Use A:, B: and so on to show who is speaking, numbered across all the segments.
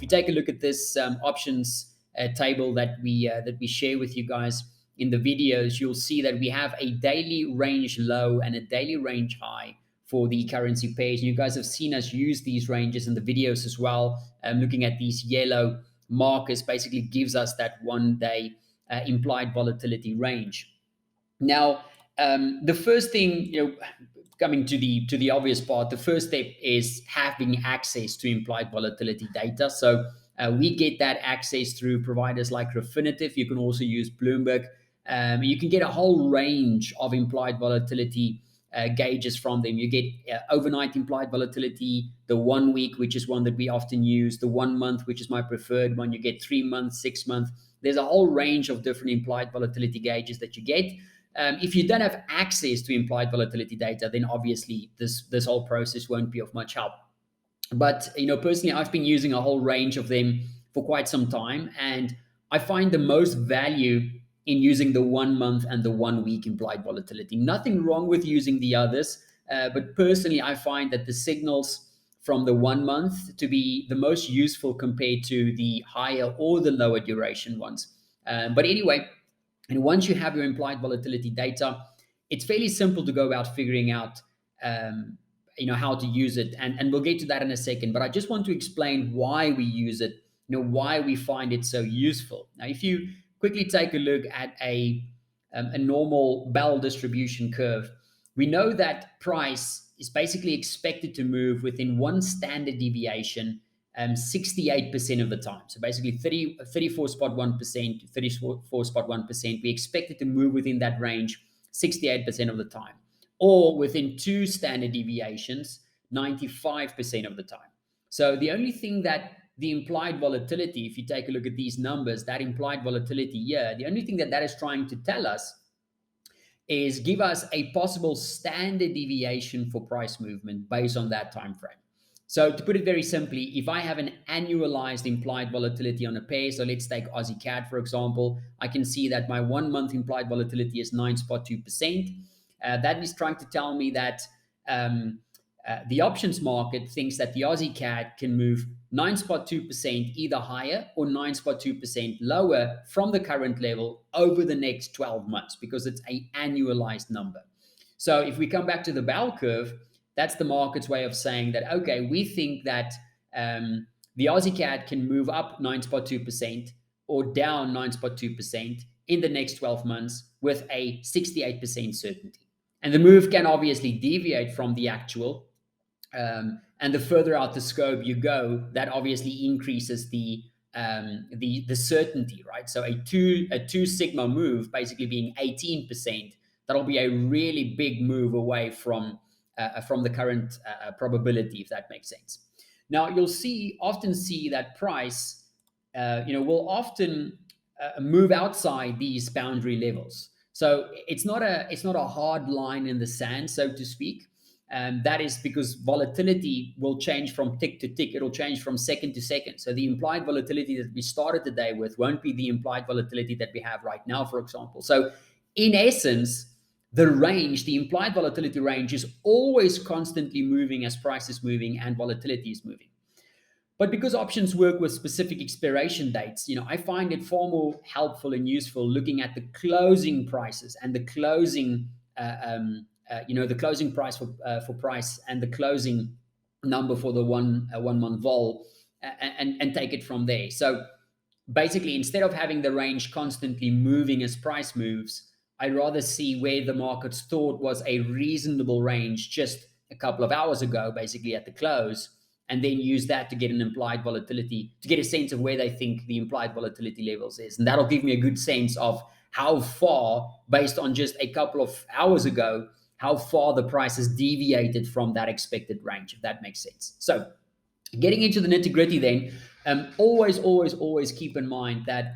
A: you take a look at this options table that we share with you guys in the videos, you'll see that we have a daily range low and a daily range high for the currency pairs. And you guys have seen us use these ranges in the videos as well. Looking at these yellow markers basically gives us that 1 day implied volatility range. Now, the first thing, coming to the obvious part, the first step is having access to implied volatility data. So we get that access through providers like Refinitiv. You can also use Bloomberg. You can get a whole range of implied volatility gauges from them. You get overnight implied volatility, the 1 week, which is one that we often use, the 1 month, which is my preferred one. You get 3 months, 6 months. There's a whole range of different implied volatility gauges that you get. If you don't have access to implied volatility data, then obviously this whole process won't be of much help. But personally, I've been using a whole range of them for quite some time, and I find the most value in using the 1 month and the 1 week implied volatility. Nothing wrong with using the others, but personally, I find that the signals from the 1 month to be the most useful compared to the higher or the lower duration ones. But anyway, and once you have your implied volatility data, it's fairly simple to go about figuring out how to use it. And we'll get to that in a second. But I just want to explain why we use it, why we find it so useful. Now, if you quickly take a look at a normal Bell distribution curve, we know that price is basically expected to move within one standard deviation 68% of the time. So basically 34.1% to 34.1%. We expect it to move within that range 68% of the time. Or within 2 standard deviations, 95% of the time. So the only thing that the implied volatility, if you take a look at these numbers, that implied volatility here, the only thing that is trying to tell us is give us a possible standard deviation for price movement based on that time frame. So to put it very simply, if I have an annualized implied volatility on a pair, so let's take Aussie CAD for example, I can see that my 1 month implied volatility is 9.2%. That is trying to tell me that the options market thinks that the Aussie CAD can move 9.2% either higher or 9.2% lower from the current level over the next 12 months because it's an annualized number. So if we come back to the bell curve, that's the market's way of saying that, okay, we think that the Aussie CAD can move up 9.2% or down 9.2% in the next 12 months with a 68% certainty. And the move can obviously deviate from the actual. And the further out the scope you go, that obviously increases the certainty, right? So a two sigma move basically being 18%, that'll be a really big move away from the current probability, if that makes sense. Now you'll often see that price, will often move outside these boundary levels. So it's not a hard line in the sand, so to speak. That is because volatility will change from tick to tick. It'll change from second to second. So the implied volatility that we started the day with won't be the implied volatility that we have right now, for example. So in essence, the range, the implied volatility range is always constantly moving as price is moving and volatility is moving. But because options work with specific expiration dates, I find it far more helpful and useful looking at the closing prices and the closing the closing price for price and the closing number for the 1 month vol and take it from there. So basically, instead of having the range constantly moving as price moves, I'd rather see where the markets thought was a reasonable range just a couple of hours ago, basically at the close, and then use that to get an implied volatility, to get a sense of where they think the implied volatility levels is. And that'll give me a good sense of how far, based on just a couple of hours ago, how far the price has deviated from that expected range, if that makes sense. So getting into the nitty-gritty then, always keep in mind that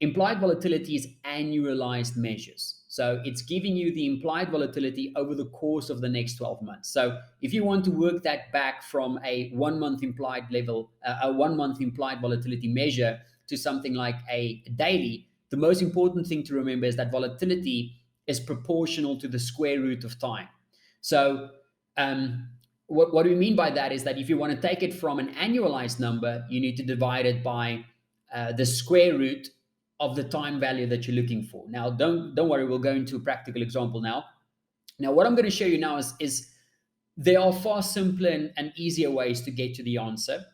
A: implied volatility is annualized measures. So it's giving you the implied volatility over the course of the next 12 months. So if you want to work that back from a 1 month implied level, a 1 month implied volatility measure to something like a daily, the most important thing to remember is that volatility is proportional to the square root of time. So what do we mean by that is that if you want to take it from an annualized number, you need to divide it by the square root of the time value that you're looking for. Now, don't worry, we'll go into a practical example now. Now, what I'm going to show you now is there are far simpler and easier ways to get to the answer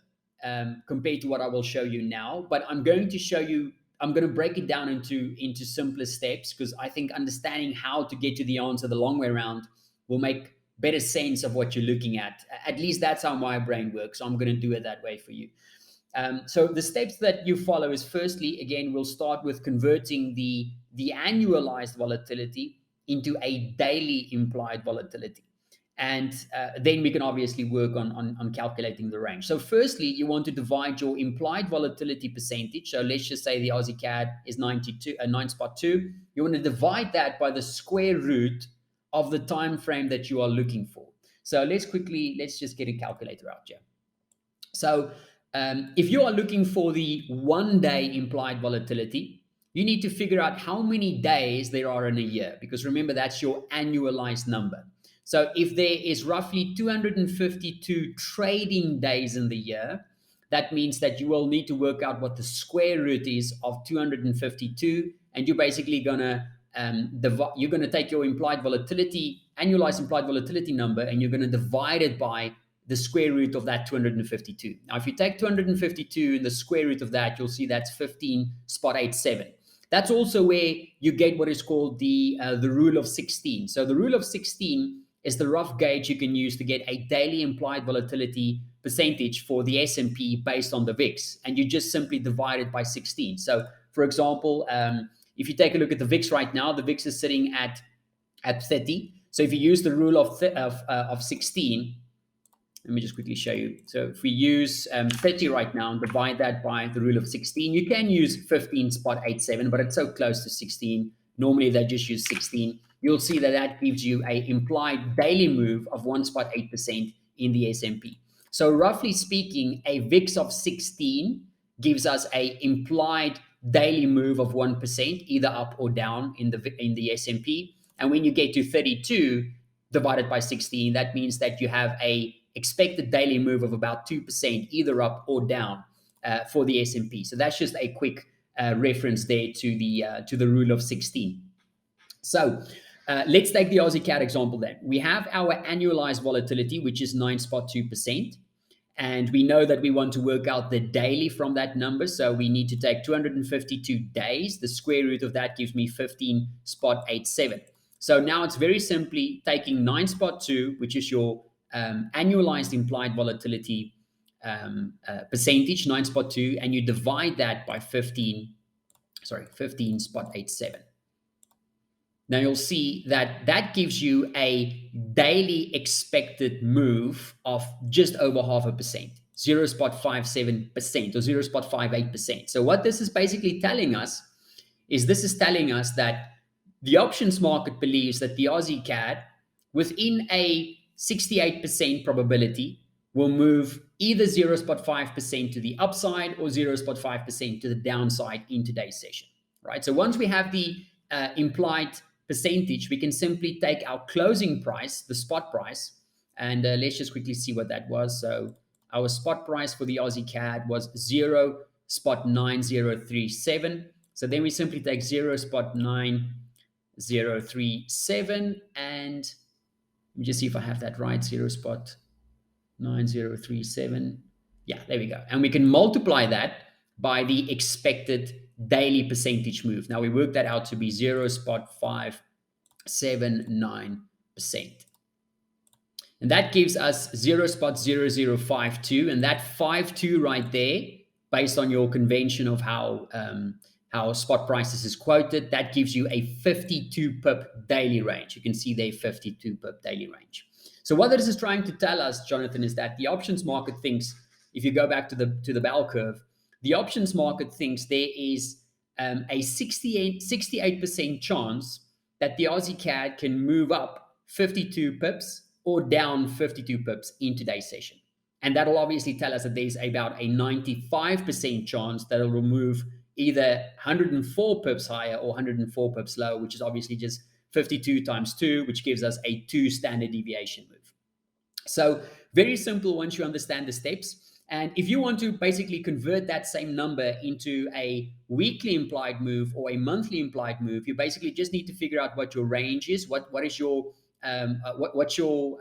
A: compared to what I will show you now. But I'm going to show you, I'm going to break it down into simpler steps, because I think understanding how to get to the answer the long way around will make better sense of what you're looking at. At least that's how my brain works. So I'm going to do it that way for you. So the steps that you follow is, firstly, again, we'll start with converting the annualized volatility into a daily implied volatility. And then we can obviously work on calculating the range. So firstly, you want to divide your implied volatility percentage. So let's just say the Aussie CAD is 9.2. You want to divide that by the square root of the time frame that you are looking for. So let's just get a calculator out here. So if you are looking for the 1 day implied volatility, you need to figure out how many days there are in a year, because remember, that's your annualized number. So if there is roughly 252 trading days in the year, that means that you will need to work out what the square root is of 252, and you're basically gonna you're gonna take your implied volatility, annualized implied volatility number, and you're gonna divide it by the square root of that 252. Now, if you take 252 and the square root of that, you'll see that's 15.87. That's also where you get what is called the rule of 16. So the rule of 16 is the rough gauge you can use to get a daily implied volatility percentage for the S&P based on the VIX, and you just simply divide it by 16. So, for example, if you take a look at the VIX right now, the VIX is sitting at 30. So if you use the rule of 16, let me just quickly show you. So if we use 30 right now and divide that by the rule of 16, you can use 15.87, but it's so close to 16. Normally they just use 16. You'll see that that gives you an implied daily move of 1.8% in the S&P. So roughly speaking, a VIX of 16 gives us an implied daily move of 1%, either up or down in the S&P. And when you get to 32 divided by 16, that means that you have a expected daily move of about 2%, either up or down for the S&P. So that's just a quick reference there to the rule of 16. So let's take the Aussie CAD example then. We have our annualized volatility, which is 9.2%. And we know that we want to work out the daily from that number. So we need to take 252 days. The square root of that gives me 15.87. So now it's very simply taking 9.2, which is your annualized implied volatility percentage, 9.2, and you divide that by 15.87. Now you'll see that that gives you a daily expected move of just over 0.5%, 0.57% or 0.58%. So what this is basically telling us is that the options market believes that the Aussie CAD, within a 68% probability, will move either 0.5% to the upside or 0.5% to the downside in today's session, right? So once we have the implied percentage, we can simply take our closing price, the spot price, and let's just quickly see what that was. So our spot price for the Aussie CAD was 0.9037. So then we simply take 0.9037, and let me just see if I have that right, 0.9037. Yeah, there we go. And we can multiply that by the expected daily percentage move. Now we work that out to be 0.579%. And that gives us 0.0052. And that 52 right there, based on your convention of how spot prices is quoted, that gives you a 52 pip daily range. You can see there 52 pip daily range. So what this is trying to tell us, Jonathan, is that the options market thinks, if you go back to the bell curve, the options market thinks there is a 68% chance that the Aussie CAD can move up 52 pips or down 52 pips in today's session. And that'll obviously tell us that there's about a 95% chance that it will move either 104 pips higher or 104 pips lower, which is obviously just 52 times 2, which gives us a 2 standard deviation move. So very simple once you understand the steps. And if you want to basically convert that same number into a weekly implied move or a monthly implied move, you basically just need to figure out what your range is. What is your what's your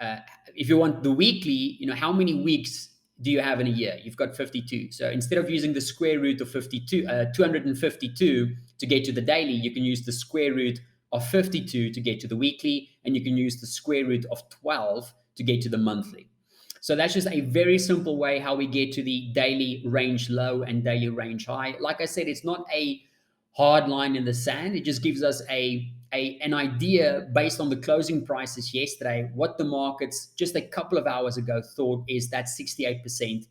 A: uh, if you want the weekly, how many weeks do you have in a year? You've got 52. So instead of using the square root of 52, 252 to get to the daily, you can use the square root of 52 to get to the weekly, and you can use the square root of 12 to get to the monthly. So that's just a very simple way how we get to the daily range low and daily range high. Like I said, it's not a hard line in the sand. It just gives us an idea based on the closing prices yesterday, what the markets just a couple of hours ago thought is that 68%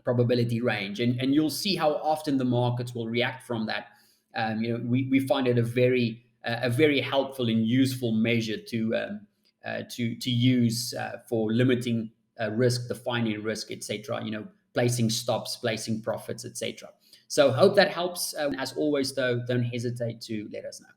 A: probability range. And you'll see how often the markets will react from that. We find it a very helpful and useful measure to use for limiting risk, defining risk, etc. Placing stops, placing profits, etc. So hope that helps. As always, though, don't hesitate to let us know.